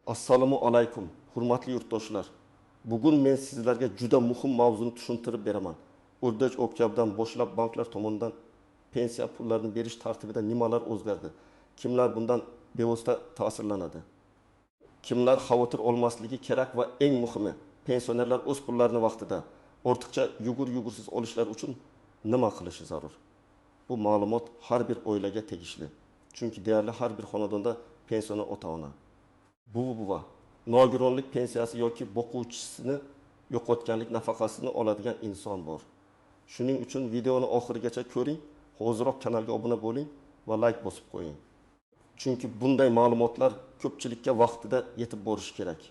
Assalomu alaykum, hurmatli yurtdoshlar. Bugun men sizlarga juda muhim mavzuni tushuntirib beraman. 4 oktyabrddan boshlab banklar tomonidan pensiya pullarini berish tartibida nimalar o'zgardi? Kimlar bundan bevosita ta'sirlanadi? Kimlar xavotir olmasligi kerak va eng muhimi, pensionerlar o'z pullarini vaqtida ortiqcha yugursiz olishlar uchun nima qilishi zarur? Bu ma'lumot har bir oilaga tegishli. Chunki deyarli har bir xonadonda pensioner ota-ona, buva, nogironlik pensiyasi yoki boquvchisini yo'qotganlik nafaqasini oladigan inson bor. Shuning uchun videoni oxirigacha ko'ring, hoziroq kanalga obuna bo'ling va like bosib qo'ying. Chunki bunday ma'lumotlar ko'pchilikka vaqtida yetib borishi kerak.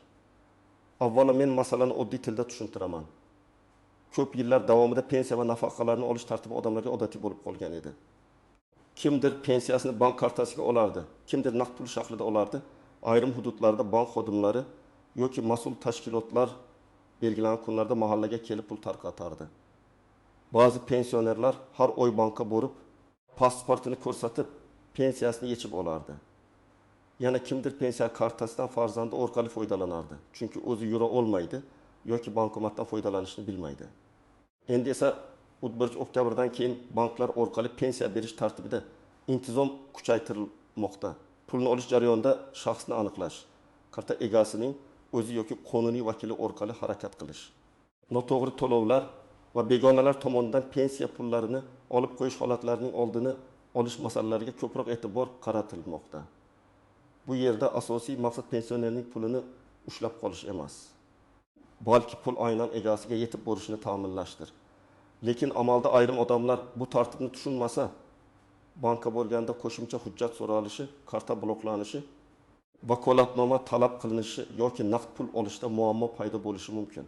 Avvalo men masalani oddiy tilda tushuntiraman. Ko'p yillar davomida pensiya va nafaqalarni olish tartibi odamlarga odatiy bo'lib qolgan edi. Kimdir pensiyasini bank kartasiga olardi, kimdir naqd pul shaklida olardi. Ayrim hududlarda bank xodimlari yoki mas'ul tashkilotlar belgilangan kunlarda mahallaga kelib pul tarqatardi. Ba'zi pensionerlar har oy banka borib, pasportini ko'rsatib, pensiyasini yechib olardi. Yana kimdir pensiya kartasidan farzandi orqali foydalanardi. Chunki o'zi yura olmaydi yoki bankomatdan foydalanishni bilmaydi. Endi esa 1-oktyabrdan keyin banklar orqali pensiya berish tartibida intizom kuchaytirilmoqda. Pulni olish jarayonida shaxsni aniqlash, karta egasining o'zi yoki qonuniy vakili orqali harakat qilish, noto'g'ri to'lovlar va begonalar tomonidan pensiya pullarini olib qo'yish holatlarining oldini olish masalalariga ko'proq e'tibor qaratilmoqda. Bu yerda asosiy maqsad pensionerning pulini ushlab qolish emas, balki pul aynan egasiga yetib borishini ta'minlashdir. Lekin amalda ayrim odamlar bu tartibni tushunmasa, banka bo'lganda qo'shimcha hujjat so'ralishi, karta bloklanishi, vakolatnoma talab qilinishi yoki naqd pul olishda muammo paydo bo'lishi mumkin.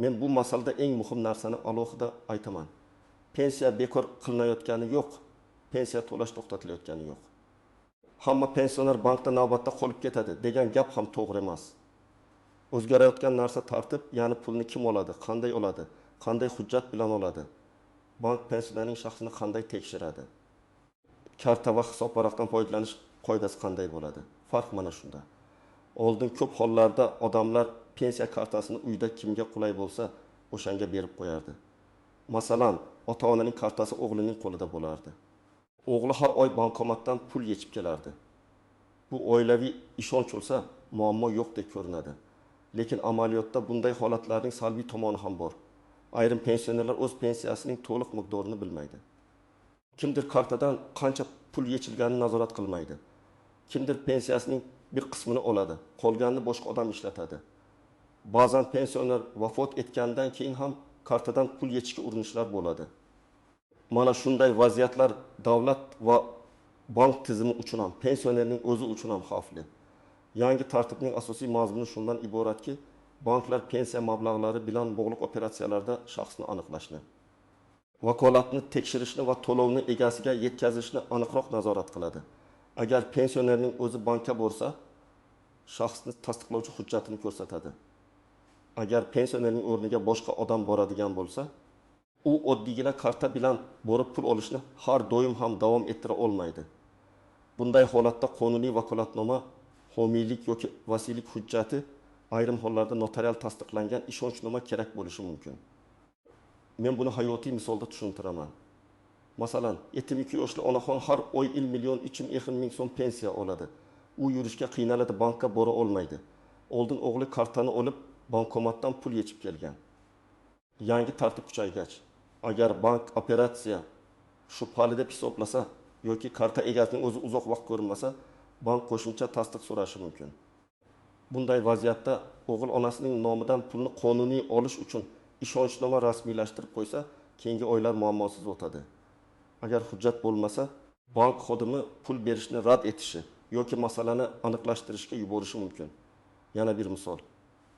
Men bu masalada eng muhim narsani alohida aytaman. Pensiya bekor qilinayotgani yo'q, pensiya to'lash to'xtatilayotgani yo'q. Hamma pensioner bankda navbatda qolib ketadi degan gap ham to'g'ri emas. O'zgarayotgan narsa tartib, ya'ni pulni kim oladi, qanday oladi, qanday hujjat bilan oladi? Bank pensionerning shaxsini qanday tekshiradi? Karta va hisob varaqdan foydalanish qoidasi qanday bo'ladi? Farq mana shunda. Oldin ko'p hollarda odamlar pensiya kartasini uyda kimga qulay bo'lsa, o'shanga berib qo'yardi. Masalan, ota-onaning kartasi o'g'lining qo'lida bo'lardi. O'g'li har oy bankomatdan pul yechib kelardi. Bu oilaviy ishonch bo'lsa, muammo yo'qdek ko'rinadi. Lekin amaliyotda bunday holatlarning salbiy tomoni ham bor. Ayrim pensionerlar o'z pensiyasining to'liq miqdorini bilmaydi. Kimdir kartadan qancha pul yechilganini nazorat qilmaydi. Kimdir pensiyasining bir qismini oladi, qolganini boshqa odam ishlatadi. Ba'zan pensioner vafot etgandan keyin ham kartadan pul yechishga urinishlar bo'ladi. Mana shunday vaziyatlar davlat va bank tizimi uchun ham, pensionerning o'zi uchun ham xavfli. Yangi tartibning asosiy mazmuni shundan iboratki, banklar pensiya mablag'lari bilan bog'liq operatsiyalarda shaxsni aniqlashni, vakolatni tekshirishni va to'lovni egasiga yetkazishni aniqroq nazorat qiladi. Agar pensionerning o'zi bankka borsa, shaxsni tasdiqlovchi hujjatini ko'rsatadi. Agar pensionerning o'rniga boshqa odam boradigan bo'lsa, u oddiygina karta bilan borib pul olishni har doim ham davom ettira olmaydi. Bunday holatda qonuniy vakolatnoma, homiylik yoki vasiylik hujjati, ayrim hollarda notarial tasdiqlangan ishonchnoma kerak bo'lishi mumkin. Men buni hayotiy misolda tushuntiraman. Masalan, 72 yoshli onaxon har oy 1,3 million so'm pensiya oladi. U yurishga qiynaladi, bankka bora olmaydi. Oldin o'g'li kartani olib, bankomatdan pul yechib kelgan. Yangi tartib kuchaygach, agar bank operatsiya shubhali deb hisoblasa yoki karta egasining o'zi uzoq vaqt ko'rinmasa, bank qo'shimcha tasdiq so'rashi mumkin. Bunday vaziyatda o'g'il onasining nomidan pulni qonuniy olish uchun ishonchnoma rasmiylashtirib qo'ysa, keyingi oylar muammosiz o'tadi. Agar hujjat bo'lmasa, bank xodimi pul berishni rad etishi yoki masalani aniqlashtirishga yuborishi mumkin. Yana bir misol.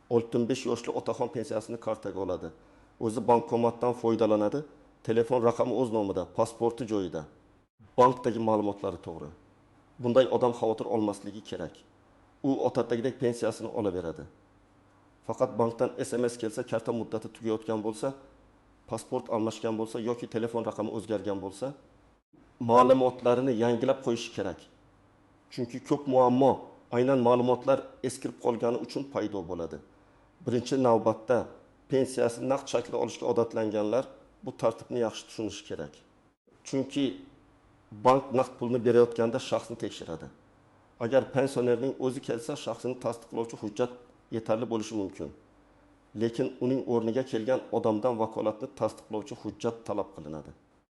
65 yoshli otaxon pensiyasini kartaga oladi. O'zi bankomatdan foydalanadi, telefon raqami o'z nomida, pasporti joyida. Bankdagi ma'lumotlari to'g'ri. Bunday odam xavotir olmasligi kerak. U odatdagidek pensiyasini olaveradi. Faqat bankdan SMS kelsa, karta muddati tugayotgan bo'lsa, pasport almashgan bo'lsa yoki telefon raqami o'zgargan bo'lsa, ma'lumotlarini yangilab qo'yish kerak. Chunki ko'p muammo aynan ma'lumotlar eskirib qolgani uchun paydo bo'ladi. Birinchi navbatda pensiyasini naqd shaklda olishga odatlanganlar bu tartibni yaxshi tushunishi kerak. Chunki bank naqd pulni berayotganda shaxsni tekshiradi. Agar pensionerning o'zi kelsa, shaxsini tasdiqlovchi hujjat yetarli bo'lishi mumkin. Lekin uning o'rniga kelgan odamdan vakolatni tasdiqlovchi hujjat talab qilinadi.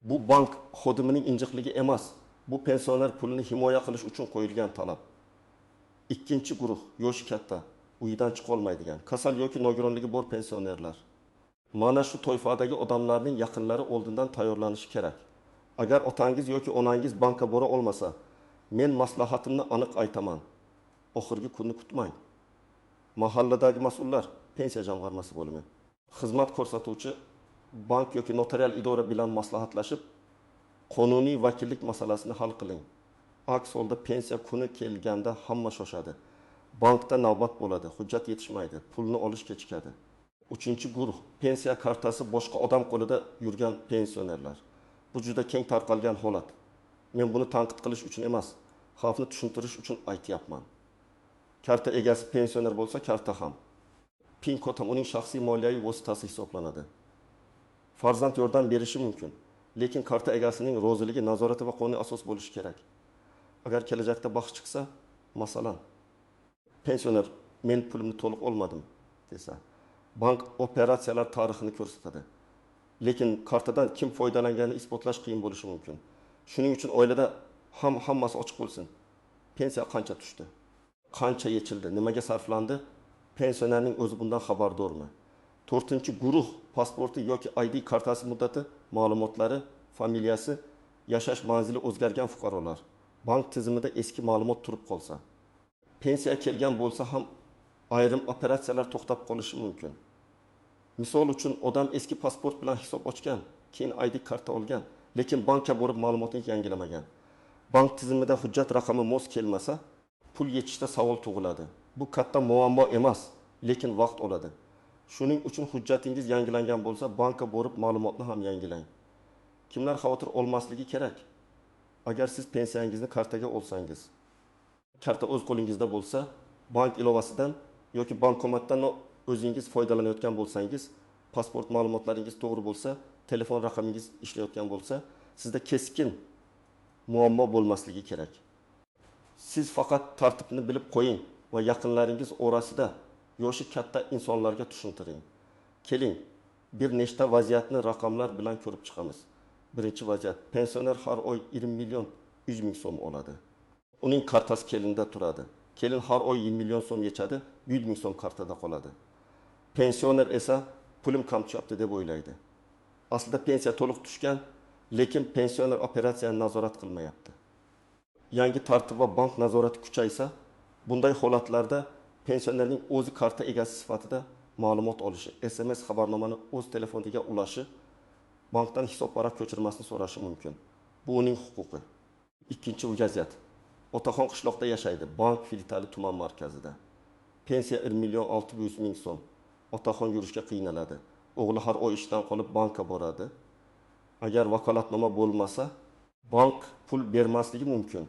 Bu bank xodimining injiqligi emas, bu pensioner pulini himoya qilish uchun qo'yilgan talab. Ikkinchi guruh yoshi katta, uydan chiqa olmaydigan, kasal yoki nogironligi bor pensionerlar. Mana shu toifadagi odamlarning yaqinlari oldindan tayyorlanishi kerak. Agar otangiz yoki onangiz bankka bora olmasa, men maslahatimni aniq aytaman. Oxirgi kunni kutmang. Mahalladagi mas'ullar, pensiya jamg'armasi bo'limi, xizmat ko'rsatuvchi bank yoki notarial idora bilan maslahatlashib, qonuniy vakillik masalasini hal qiling. Aks holda pensiya kuni kelganda hamma shoshadi. Bankda navbat bo'ladi, hujjat yetishmaydi, pulni olish kechikadi. Uchinchi guruh pensiya kartasi boshqa odam qo'lida yurgan pensionerlar. Bu juda keng tarqalgan holat. Men buni tanqid qilish uchun emas, xavfni tushuntirish uchun aytyapman. Karta egasi pensioner bo'lsa, karta ham. PIN kod ham uning shaxsiy moliyaviy vositasi hisoblanadi. Farzand yordam berishi mumkin, lekin karta egasining roziligi, nazorati va qonuniy asos bo'lishi kerak. Agar kelajakda bahs chiqsa, masalan, pensioner men pulimni to'liq olmadim desa, bank operatsiyalar tarixini ko'rsatadi. Lekin kartadan kim foydalanganini isbotlash qiyin bo'lishi mumkin. Shuning uchun oilada hammasi ochiq bo'lsin. Pensiya qancha tushdi? Qancha yechildi? Nimaga sarflandi? Pensionerning o'zi bundan xabardormi? 4-guruh pasporti yoki ID kartasi muddati, ma'lumotlari, familiyasi, yashash manzili o'zgargan fuqarolar. Bank tizimida eski ma'lumot turib qolsa, pensiya kelgan bo'lsa ham ayrim operatsiyalar to'xtab qolishi mumkin. Misol uchun odam eski pasport bilan hisob ochgan, keyin ID karta olgan, lekin bankka borib ma'lumotni yangilamagan. Bank tizimida hujjat raqami mos kelmasa, pul yechishda savol tug'iladi. Bu katta muammo emas, lekin vaqt oladi. Shuning uchun hujjatingiz yangilangan bo'lsa, bankka borib ma'lumotni ham yangilang. Kimlar xavotir olmasligi kerak? Agar siz pensiyangizni kartaga olsangiz, karta o'z qo'lingizda bo'lsa, bank ilovasidan yoki bankomatdan o'zingiz foydalanayotgan bo'lsangiz, pasport ma'lumotlaringiz to'g'ri bo'lsa, telefon raqamingiz ishlayotgan bo'lsa, sizda keskin muammo bo'lmasligi kerak. Siz faqat tartibni bilib qo'ying va yaqinlaringiz orasida yoshi katta insonlarga tushuntiring. Keling, bir nechta vaziyatni raqamlar bilan ko'rib chiqamiz. Birinchi vaziyat, pensioner har oy 20 million 100 ming so'm oladi. Uning kartasi kelinda turadi. Kelin har oy 20 million so'm yechadi, 100 ming so'm kartada qoladi. Pensioner esa pulim kam tushyapti deb o'ylaydi. Aslida pensiya to'liq tushgan, lekin pensioner operatsiyani nazorat qilmayapti. Yangi tartib va bank nazorati kuchaysa, bunday holatlarda pensionerning o'zi karta egasi sifatida ma'lumot olishi, SMS xabarnomani o'z telefoniga ulashi, bankdan hisob varaq ko'chirmasini so'rashi mumkin. Bu uning huquqi. Ikkinchi vaziyat. Otaxon qishloqda yashaydi, bank filiali tuman markazida. Pensiya 1 million 600 ming so'm. Otaxon yurishga qiynaladi. O'g'li har oy ishdan qolib bankka boradi. Agar vakolatnoma bo'lmasa, bank pul bermasligi mumkin.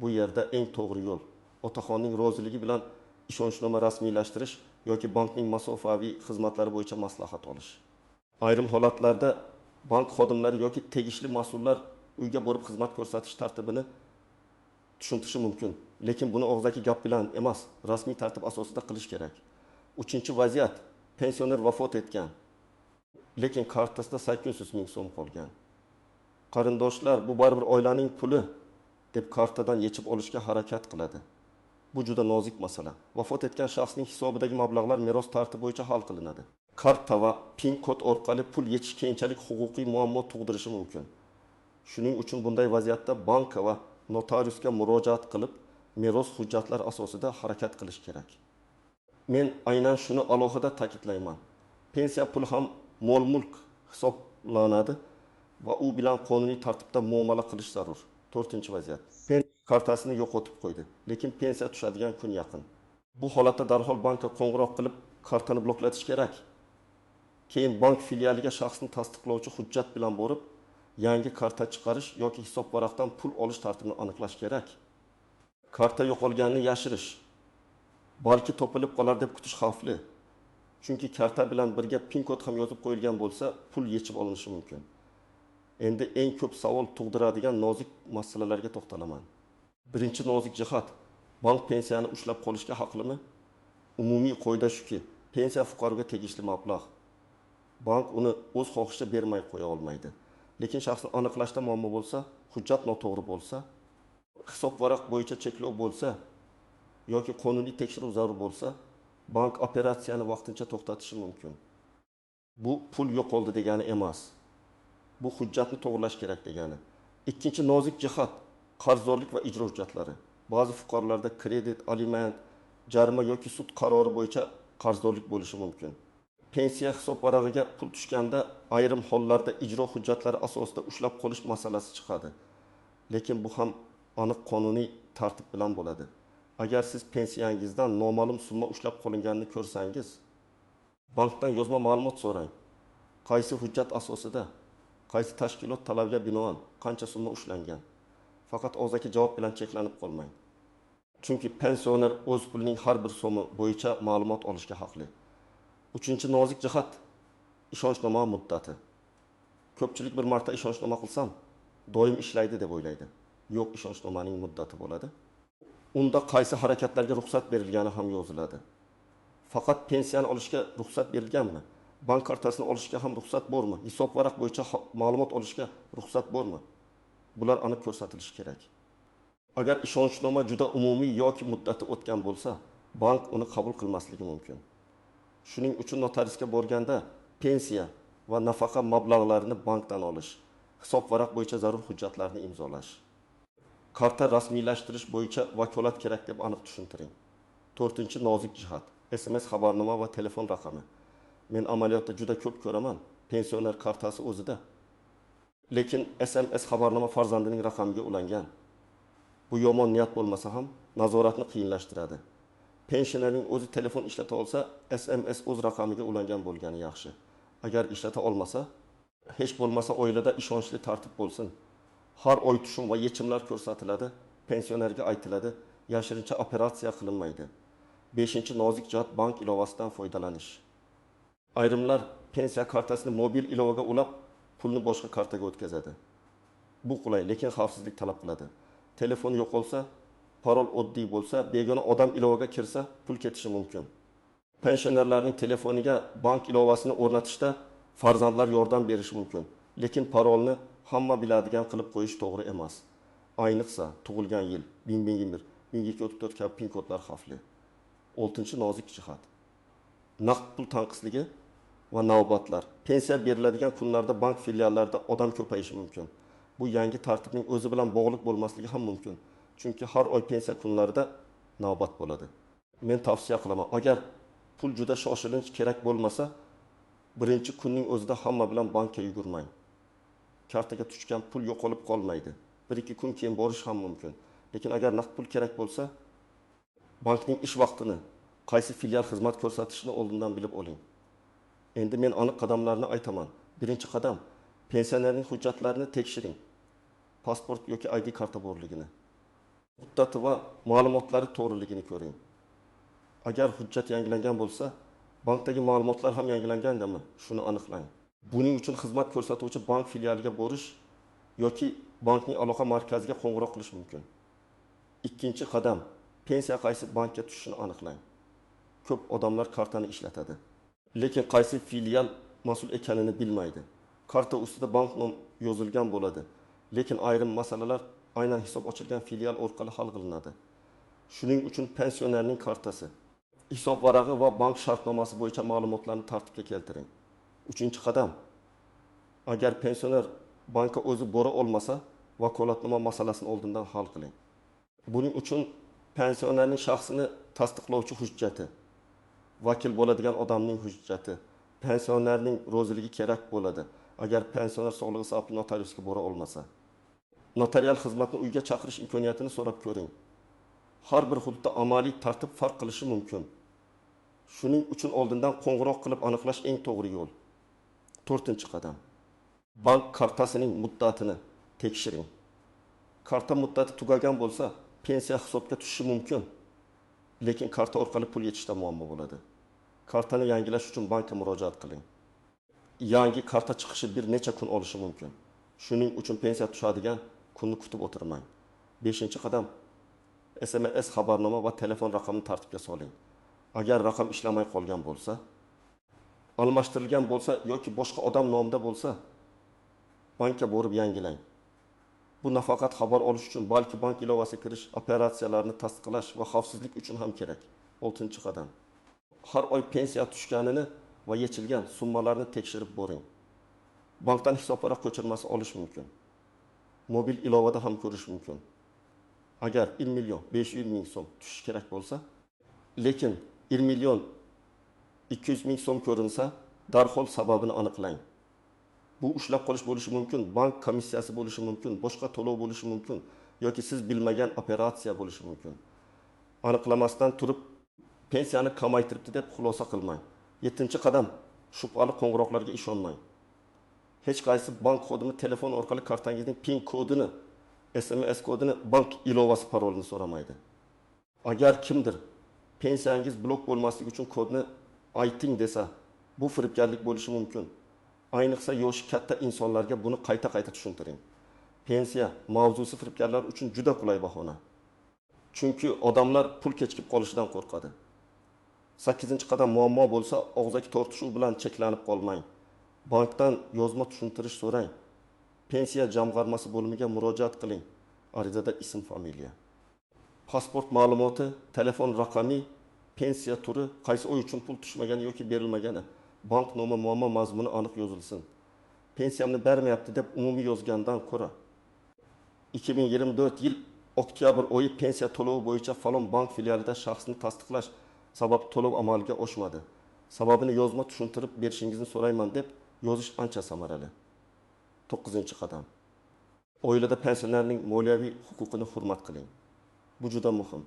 Bu yerda eng to'g'ri yo'l otaxonning roziligi bilan ishonchnoma rasmiylashtirish yoki bankning masofaviy xizmatlari bo'yicha maslahat olish. Ayrim holatlarda bank xodimlari yoki tegishli mas'ullar uyga borib xizmat ko'rsatish tartibini tushuntirishi mumkin. Lekin buni og'zaki gap bilan emas, rasmiy tartib asosida qilish kerak. Uchinchi vaziyat, pensioner vafot etgan, lekin kartasida 800 ming so'm qolgan. Qarindoshlar bu baribir oilaning puli deb kartadan yechib olishga harakat qiladi. Bu juda nozik masala. Vafot etgan shaxsning hisobidagi mablag'lar meros tartibi bo'yicha hal qilinadi. Karta va PIN kod orqali pul yechish keyinchalik huquqiy muammo tug'dirishi mumkin. Shuning uchun bunday vaziyatda bank va notariusga murojaat qilib, meros hujjatlar asosida harakat qilish kerak. Men aynan shuni alohida ta'kidlayman. Pensiya pul ham mol-mulk hisoblanadi va u bilan qonuniy tartibda muomala qilish zarur. 4-vaziyat. Kartasini yo'qotib qo'ydi, lekin pensiya tushadigan kun yaqin. Bu holatda darhol bankka qo'ng'iroq qilib, kartani bloklatish kerak. Keyin bank filialiga shaxsni tasdiqlovchi hujjat bilan borib, yangi karta chiqarish yoki hisob varaqdan pul olish tartibini aniqlash kerak. Karta yo'qolganini yashirish, balki topilib qolar deb kutish xavfli. Chunki karta bilan birga pin kod ham yozib qo'yilgan bo'lsa, pul yechib olinishi mumkin. Endi eng ko'p savol tug'diradigan nozik masalalarga to'xtalaman. Birinchi nozik jihat, bank pensiyani ushlab qolishga haqlimi? Umumiy qoida shuki, pensiya fuqaroga tegishli mablag'. Bank uni o'z xohishicha bermay qo'ya olmaydi. Lekin shaxsni aniqlashda muammo bo'lsa, hujjat noto'g'ri bo'lsa, hisob varaq bo'yicha cheklov bo'lsa yoki qonuniy tekshiruv zarur bo'lsa, bank operatsiyani vaqtincha to'xtatishi mumkin. Bu pul yo'qoldi degani emas. Bu hujjatni to'g'rilash kerak degani. Ikkinchi nozik jihat, qarzdorlik va ijro hujjatlari. Ba'zi fuqarolarda kredit, aliment, jarima yoki sud qarori bo'yicha qarzdorlik bo'lishi mumkin. Pensiya hisob varag'iga pul tushganda ayrim hollarda ijro hujjatlari asosida ushlab qolish masalasi chiqadi. Lekin bu ham aniq qonuniy tartib bilan bo'ladi. Agar siz pensiyangizdan noma'lum summa ushlab qolinganini ko'rsangiz, bankdan yozma ma'lumot so'rang. Qaysi hujjat asosida, qaysi tashkilot talabiga binoan qancha summa ushlangan. Faqat og'zaki javob bilan cheklanib qolmang. Chunki pensioner o'z pulining har bir so'mi bo'yicha ma'lumot olishga haqli. Uchinchi nozik jihat, ishonchnoma muddati. Ko'pchilik bir marta ishonchnoma qilsam, doim ishlaydi deb o'ylaydi. Yo'q, ishonchnomaning muddati bo'ladi. Unda qaysi harakatlarga ruxsat berilgani ham yoziladi. Faqat pensiyani olishga ruxsat berilganmi? Bank kartasini olishga ham ruxsat bormi? Hisob varaq bo'yicha ma'lumot olishga ruxsat bormi? Bular aniq ko'rsatilishi kerak. Agar ishonchnoma juda umumiy yoki muddati o'tgan bo'lsa, bank uni qabul qilmasligi mumkin. Shuning uchun notariusga borganda pensiya va nafaqa mablag'larini bankdan olish, hisob varaq bo'yicha zarur hujjatlarni imzolash. Karta rasmiylashtirish bo'yicha vakolat kerak deb aniq tushuntiring. To'rtinchi nozik jihat, SMS xabarnoma va telefon raqami. Men amaliyotda juda ko'p ko'raman, pensioner kartasi o'zida. Lekin SMS xabarnoma farzandining raqamiga ulangan. Bu yomon niyat bo'lmasa ham nazoratni qiyinlashtiradi. Pensionerning o'zi telefon ishlata olsa, SMS o'z raqamiga ulangan bo'lgani yaxshi. Agar ishlata olmasa, hech bo'lmasa oilada ishonchli tartib bo'lsin. Har oy tushum va yechimlar ko'rsatiladi, pensionerga aytiladi, yashirincha operatsiya qilinmaydi. 5-nozik jihat, bank ilovasidan foydalanish. Ayrimlar pensiya kartasini mobil ilovaga ulab, pulni boshqa kartaga o'tkazadi. Bu qulay, lekin xavfsizlik talab qiladi. Telefon yo'qolsa, parol oddiy bo'lsa, begona odam ilovaga kirsa, pul ketishi mumkin. Pensionerlarning telefoniga bank ilovasini o'rnatishda farzandlar yordam berishi mumkin, lekin parolni hamma biladigan qilib qo'yish to'g'ri emas. Ayniqsa tug'ilgan yil, 1021, 1234 kabi pin kodlar xavfli. 6-nozik jihat. Naqd pul tanqisligi va navbatlar. Pensiya beriladigan kunlarda bank filiallarida odam ko'payishi mumkin. Bu yangi tartibning o'zi bilan bog'liq bo'lmasligi ham mumkin. Chunki har oy pensiya kunlarida navbat bo'ladi. Men tavsiya qilaman, agar pul juda shoshilinch kerak bo'lmasa, birinchi kunning o'zida hamma bilan bankka yugurmang. Kartaga tushgan pul yo'qolib qolmaydi. 1-2 kun keyin borish ham mumkin. Lekin agar naqd pul kerak bo'lsa, bankning ish vaqtini, qaysi filial xizmat ko'rsatishini oldindan bilib oling. Endi men aniq qadamlarni aytaman. Birinchi qadam, pensionerning hujjatlarini tekshiring. Pasport yoki ID karta borligini. Muddati va ma'lumotlari to'g'riligini ko'ring. Agar hujjat yangilangan bo'lsa, bankdagi ma'lumotlar ham yangilangandami? Shuni aniqlang. Buning uchun xizmat ko'rsatuvchi bank filialiga borish yoki bankning aloqa markaziga qo'ng'iroq qilish mumkin. Ikkinchi qadam, pensiya qaysi bankka tushishini aniqlang. Ko'p odamlar kartani ishlatadi, lekin qaysi filial mas'ul ekanini bilmaydi. Karta ustida bank nom yozilgan bo'ladi, lekin ayrim masalalar aynan hisob ochilgan filial orqali hal qilinadi. Shuning uchun pensionerning kartasi, hisob varag'i va bank shartnomasi bo'yicha ma'lumotlarni tartibga keltiring. 3-qadam, agar pensioner bankka o'zi bora olmasa, vakolatnoma masalasini oldindan hal qiling. Buning uchun pensionerning shaxsini tasdiqlovchi hujjati, vakil bo'ladigan odamning hujjati, pensionerning roziligi kerak bo'ladi. Agar pensioner sog'lig'i sababli notariusga bora olmasa, notarial xizmatni uyga chaqirish imkoniyatini so'rab ko'ring. Har bir hududda amaliy tartib farq qilishi mumkin. Shuning uchun oldindan qo'ng'iroq qilib aniqlash eng to'g'ri yo'l. 4-qadam. Bank kartasining muddatini tekshiring. Karta muddati tugagan bo'lsa, pensiya hisobga tushishi mumkin, lekin karta orqali pul yetishda muammo bo'ladi. Kartani yangilash uchun bankka murojaat qiling. Yangi karta chiqishi bir necha kun olishi mumkin. Shuning uchun pensiya tushadigan kunni kutib o'tirmang. 5-qadam SMS xabarnoma va telefon raqamini tartibga soling. Agar raqam ishlamay qolgan bo'lsa, almashtirilgan bo'lsa yoki boshqa odam nomida bo'lsa, bankka borib yangilang. Bu nafaqat xabar olish uchun, balki bank ilovasiga kirish, operatsiyalarni tasdiqlash va xavfsizlik uchun ham kerak. 6-qadam. Har oy pensiya tushganini va yechilgan summalarni tekshirib boring. Bankdan hisobvaraq ko'chirmasi olish mumkin. Mobil ilovada ham ko'rish mumkin. Agar 1 million 500 ming so'm tushish kerak bo'lsa, lekin 1 million 200 ming so'm ko'rinsa, darhol sababini aniqlang. Bu ushlab qolish bo'lishi mumkin, bank komissiyasi bo'lishi mumkin, boshqa to'lov bo'lishi mumkin yoki siz bilmagan operatsiya bo'lishi mumkin. Aniqlamasdan turib pensiyani kamaytiribdi deb xulosa qilmang. 7-qadam, shubhali qo'ng'iroqlarga ishonmang. Hech qaysi bank kodini, telefon orqali kartangizning PIN kodini, SMS kodini, bank ilovasi parolini so'ramaydi. Agar kimdir pensiyangiz blok bo'lmasligi uchun kodni ayting desa, bu firibgarlik bo'lishi mumkin. Ayniqsa yoshi katta insonlarga buni qayta tushuntiring. Pensiya mavzusi firibgarlar uchun juda qulay bahona. Chunki odamlar pul kechikib qolishidan qo'rqadi. 8-qadam, muammo bo'lsa, og'zaki tortishuv bilan cheklanib qolmang. Bankdan yozma tushuntirish so'rang. Pensiya jamg'armasi bo'limiga murojaat qiling. Arizada ism, familiya. Pasport ma'lumoti, telefon raqami, pensiya turi, qaysi oy uchun pul tushmagani yoki berilmagani, bank nomi, muammo mazmuni aniq yozilsin. Pensiyamni bermayapti deb umumiy yozgandan ko'ra 2024 yil oktyabr oyi pensiya to'lovi bo'yicha falon bank filialida shaxsni tasdiqlash sabab to'lov amalga oshmadi. Sababini yozma tushuntirib berishingizni so'rayman deb yozish ancha samarali. 9-qadam. Oilada pensionerning moliyaviy huquqini hurmat qiling. Bu juda muhim.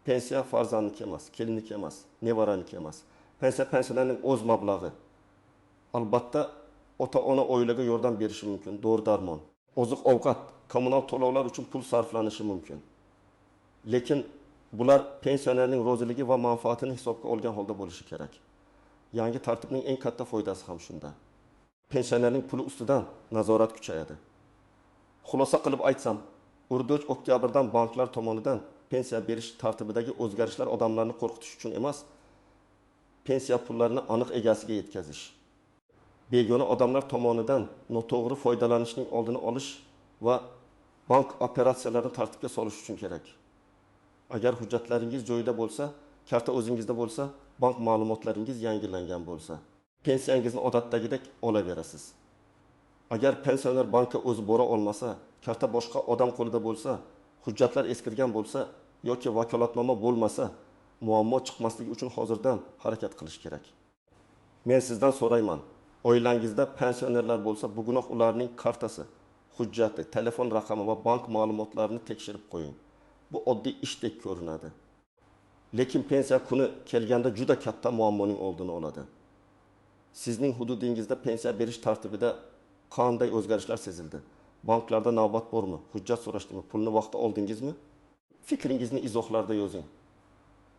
Pensiya farzandniki emas, kelinniki emas, nevaraniki emas. Pensiya pensionerning o'z mablag'i. Albatta, ota-ona oilaga yordam berishi mumkin, dori-darmon, oziq-ovqat, kommunal to'lovlar uchun pul sarflanishi mumkin. Lekin bular pensionerning roziligi va manfaatini hisobga olgan holda bo'lishi kerak. Yangi tartibning eng katta foydasi ham shunda. Pensionerning puli ustidan nazorat kuchayadi. Xulosa qilib aytsam, Urduch oktyabrdan banklar tomonidan pensiya berish tartibidagi o'zgarishlar odamlarni qo'rqitish uchun emas, pensiya pullarini aniq egasiga yetkazish. Begona odamlar tomonidan noto'g'ri foydalanishning oldini olish va bank operatsiyalarini tartibga solish uchun kerak. Agar hujjatlaringiz joyida bo'lsa, karta o'zingizda bo'lsa, bank ma'lumotlaringiz yangilangan bo'lsa, pensiyangizni odatdagidek olaverasiz. Agar pensioner bankka o'zi bora olmasa, karta boshqa odam qo'lida bo'lsa, hujjatlar eskirgan bo'lsa yoki vakolatnoma bo'lmasa, muammo chiqmasligi uchun hozirdan harakat qilish kerak. Men sizdan so'rayman, oilangizda pensionerlar bo'lsa, bugunoq ularning kartasi, hujjati, telefon raqami va bank ma'lumotlarini tekshirib qo'ying. Bu oddiy ishdek ko'rinadi. Lekin pensiya kuni kelganda juda katta muammoning oldini oladi. Sizning hududingizda pensiya berish tartibida qanday o'zgarishlar sezildi? Banklarda navbat bormi? Hujjat so'rashdimi? Pulni vaqtida oldingizmi? Fikringizni izohlarda yozing.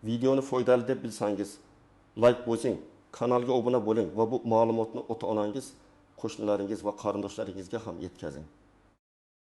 Videoni foydali deb bilsangiz, like bosing, kanalga obuna bo'ling va bu ma'lumotni ota-onangiz, qo'shnilaringiz va qarindoshlaringizga ham yetkazing.